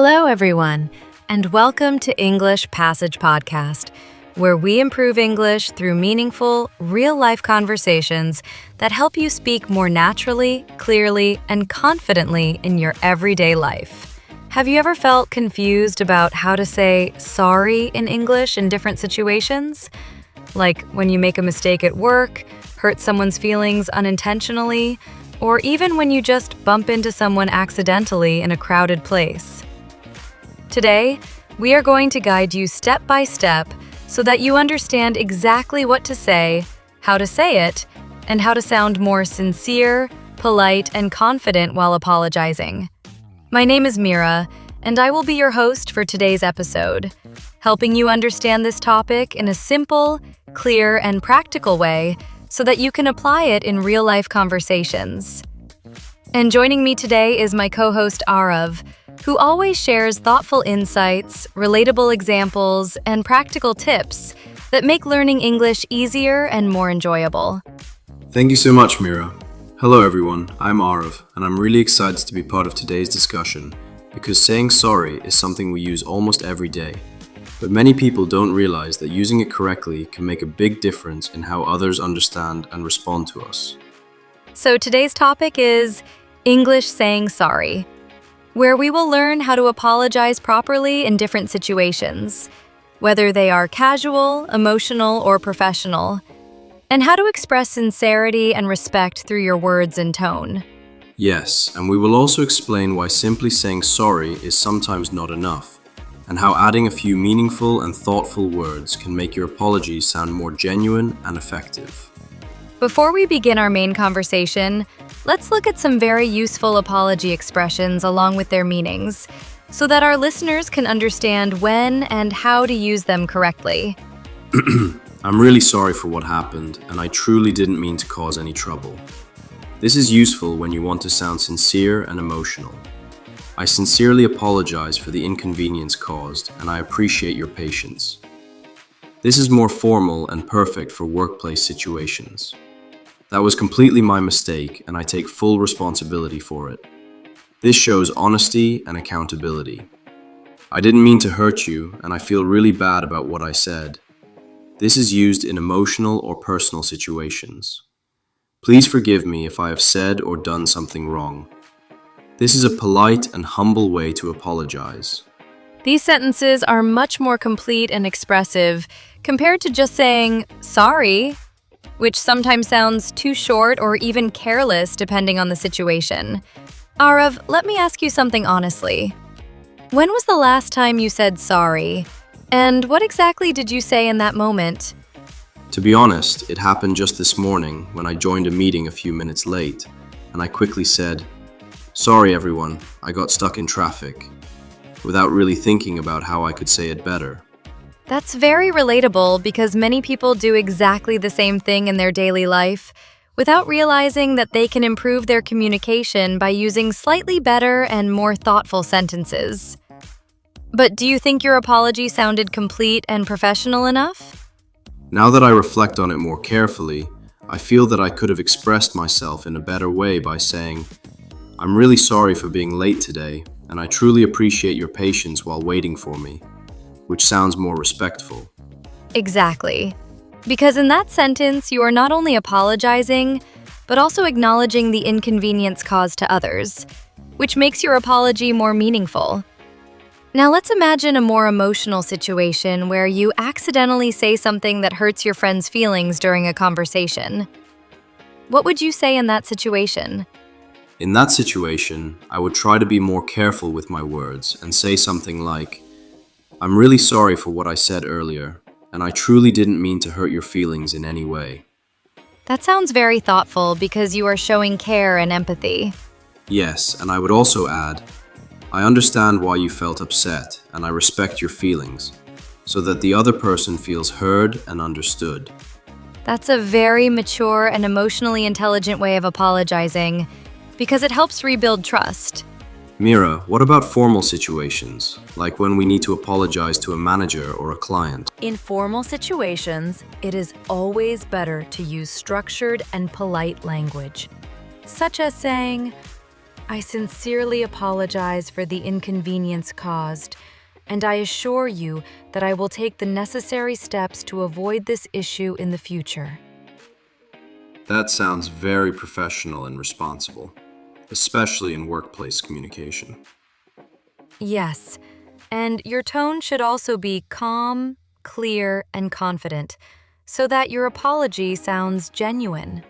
Hello, everyone, and welcome to English Passage Podcast, where we improve English through meaningful, real-life conversations that help you speak more naturally, clearly, and confidently in your everyday life. Have you ever felt confused about how to say sorry in English in different situations? Like when you make a mistake at work, hurt someone's feelings unintentionally, or even when you just bump into someone accidentally in a crowded place. Today, we are going to guide you step by step so that you understand exactly what to say, how to say it, and how to sound more sincere, polite, and confident while apologizing. My name is Mira, and I will be your host for today's episode, helping you understand this topic in a simple, clear, and practical way so that you can apply it in real-life conversations. And joining me today is my co-host Arav, who always shares thoughtful insights, relatable examples, and practical tips that make learning English easier and more enjoyable. Thank you so much, Mira. Hello everyone, I'm Arav, and I'm really excited to be part of today's discussion because saying sorry is something we use almost every day. But many people don't realize that using it correctly can make a big difference in how others understand and respond to us. So today's topic is English saying sorry, where we will learn how to apologize properly in different situations, whether they are casual, emotional, or professional, and how to express sincerity and respect through your words and tone. Yes, and we will also explain why simply saying sorry is sometimes not enough, and how adding a few meaningful and thoughtful words can make your apologies sound more genuine and effective. Before we begin our main conversation, let's look at some very useful apology expressions along with their meanings, so that our listeners can understand when and how to use them correctly. I'm really sorry for what happened, and I truly didn't mean to cause any trouble. This is useful when you want to sound sincere and emotional. I sincerely apologize for the inconvenience caused, and I appreciate your patience. This is more formal and perfect for workplace situations. That was completely my mistake, and I take full responsibility for it. This shows honesty and accountability. I didn't mean to hurt you, and I feel really bad about what I said. This is used in emotional or personal situations. Please forgive me if I have said or done something wrong. This is a polite and humble way to apologize. These sentences are much more complete and expressive compared to just saying sorry, which sometimes sounds too short or even careless depending on the situation. Arav, let me ask you something honestly. When was the last time you said sorry? And what exactly did you say in that moment? To be honest, it happened just this morning when I joined a meeting a few minutes late, and I quickly said, "Sorry everyone, I got stuck in traffic," without really thinking about how I could say it better. That's very relatable because many people do exactly the same thing in their daily life without realizing that they can improve their communication by using slightly better and more thoughtful sentences. But do you think your apology sounded complete and professional enough? Now that I reflect on it more carefully, I feel that I could have expressed myself in a better way by saying, "I'm really sorry for being late today, and I truly appreciate your patience while waiting for me," which sounds more respectful. Exactly. Because in that sentence, you are not only apologizing, but also acknowledging the inconvenience caused to others, which makes your apology more meaningful. Now let's imagine a more emotional situation where you accidentally say something that hurts your friend's feelings during a conversation. What would you say in that situation? In that situation, I would try to be more careful with my words and say something like, "I'm really sorry for what I said earlier, and I truly didn't mean to hurt your feelings in any way." That sounds very thoughtful because you are showing care and empathy. Yes, and I would also add, "I understand why you felt upset, and I respect your feelings," so that the other person feels heard and understood. That's a very mature and emotionally intelligent way of apologizing because it helps rebuild trust. Mira, what about formal situations, like when we need to apologize to a manager or a client? In formal situations, it is always better to use structured and polite language, such as saying, I sincerely apologize for the inconvenience caused, and I assure you that I will take the necessary steps to avoid this issue in the future. That sounds very professional and responsible, especially in workplace communication. Yes, and your tone should also be calm, clear, and confident, so that your apology sounds genuine.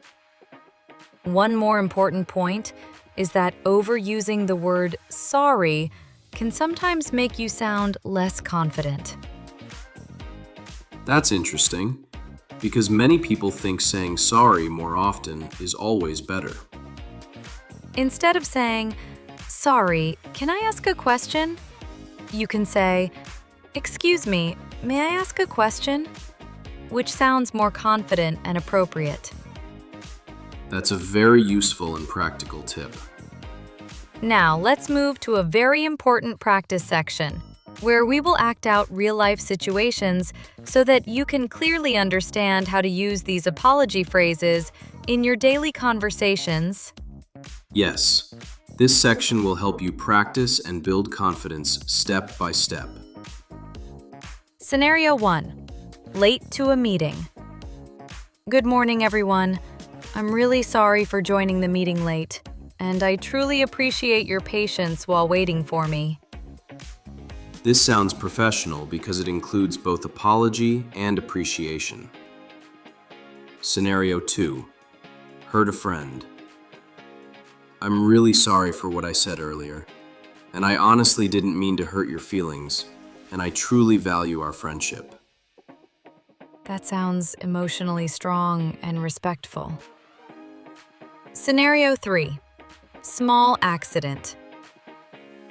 One more important point is that overusing the word sorry can sometimes make you sound less confident. That's interesting, because many people think saying sorry more often is always better. Instead of saying, "Sorry, can I ask a question?" you can say, "Excuse me, may I ask a question?" which sounds more confident and appropriate. That's a very useful and practical tip. Now, let's move to a very important practice section, where we will act out real-life situations so that you can clearly understand how to use these apology phrases in your daily conversations. Yes, this section will help you practice and build confidence step by step. Scenario 1. Late to a meeting. Good morning, everyone. I'm really sorry for joining the meeting late, and I truly appreciate your patience while waiting for me. This sounds professional because it includes both apology and appreciation. Scenario 2. Hurt a friend. I'm really sorry for what I said earlier, and I honestly didn't mean to hurt your feelings, and I truly value our friendship. That sounds emotionally strong and respectful. Scenario 3. Small accident.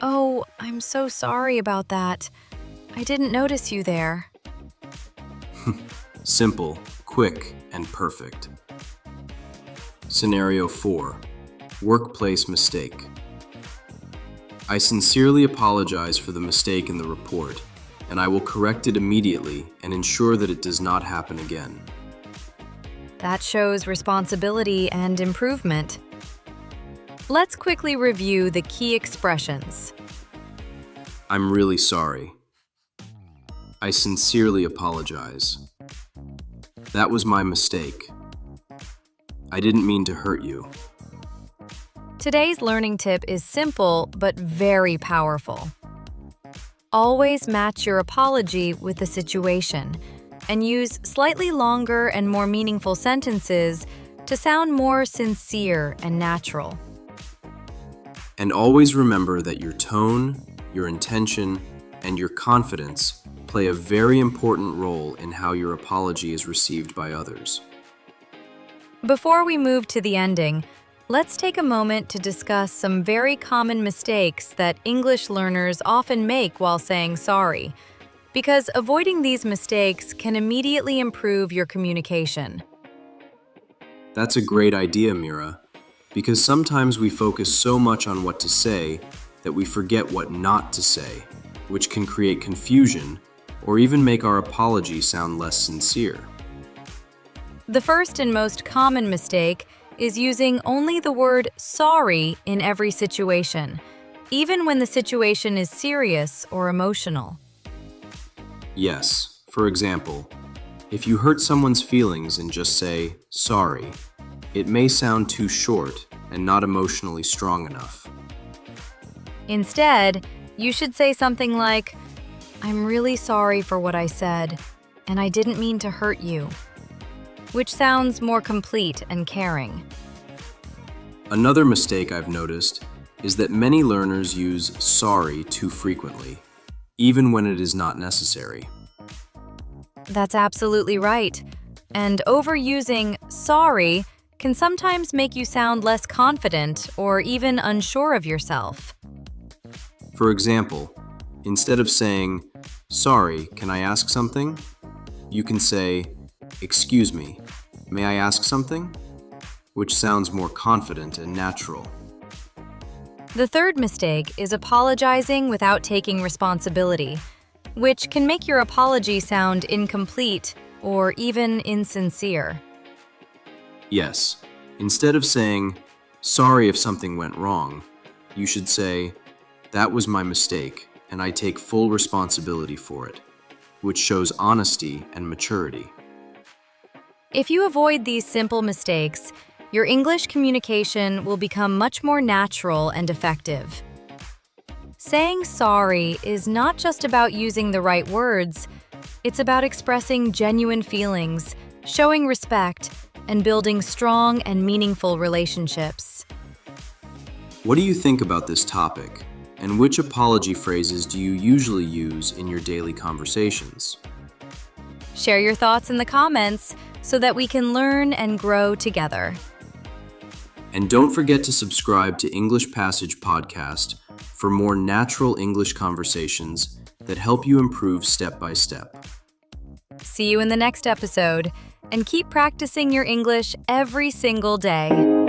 Oh, I'm so sorry about that. I didn't notice you there. Simple, quick, and perfect. Scenario 4. Workplace mistake. I sincerely apologize for the mistake in the report, and I will correct it immediately and ensure that it does not happen again. That shows responsibility and improvement. Let's quickly review the key expressions. I'm really sorry. I sincerely apologize. That was my mistake. I didn't mean to hurt you. Today's learning tip is simple but very powerful. Always match your apology with the situation and use slightly longer and more meaningful sentences to sound more sincere and natural. And always remember that your tone, your intention, and your confidence play a very important role in how your apology is received by others. Before we move to the ending, let's take a moment to discuss some very common mistakes that English learners often make while saying sorry, because avoiding these mistakes can immediately improve your communication. That's a great idea, Mira, because sometimes we focus so much on what to say that we forget what not to say, which can create confusion or even make our apology sound less sincere. The first and most common mistake is using only the word sorry in every situation, even when the situation is serious or emotional. Yes, for example, if you hurt someone's feelings and just say, sorry, it may sound too short and not emotionally strong enough. Instead, you should say something like, "I'm really sorry for what I said, and I didn't mean to hurt you," which sounds more complete and caring. Another mistake I've noticed is that many learners use sorry too frequently, even when it is not necessary. That's absolutely right. And overusing sorry can sometimes make you sound less confident or even unsure of yourself. For example, instead of saying, sorry, can I ask something? You can say, excuse me, may I ask something? Which sounds more confident and natural. The third mistake is apologizing without taking responsibility, which can make your apology sound incomplete or even insincere. Yes, instead of saying, sorry if something went wrong, You should say, "That was my mistake, and I take full responsibility for it," which shows honesty and maturity. If you avoid these simple mistakes, your English communication will become much more natural and effective. Saying sorry is not just about using the right words, it's about expressing genuine feelings, showing respect, and building strong and meaningful relationships. What do you think about this topic, and which apology phrases do you usually use in your daily conversations? Share your thoughts in the comments so that we can learn and grow together. And don't forget to subscribe to English Passage Podcast for more natural English conversations that help you improve step by step. See you in the next episode, and keep practicing your English every single day.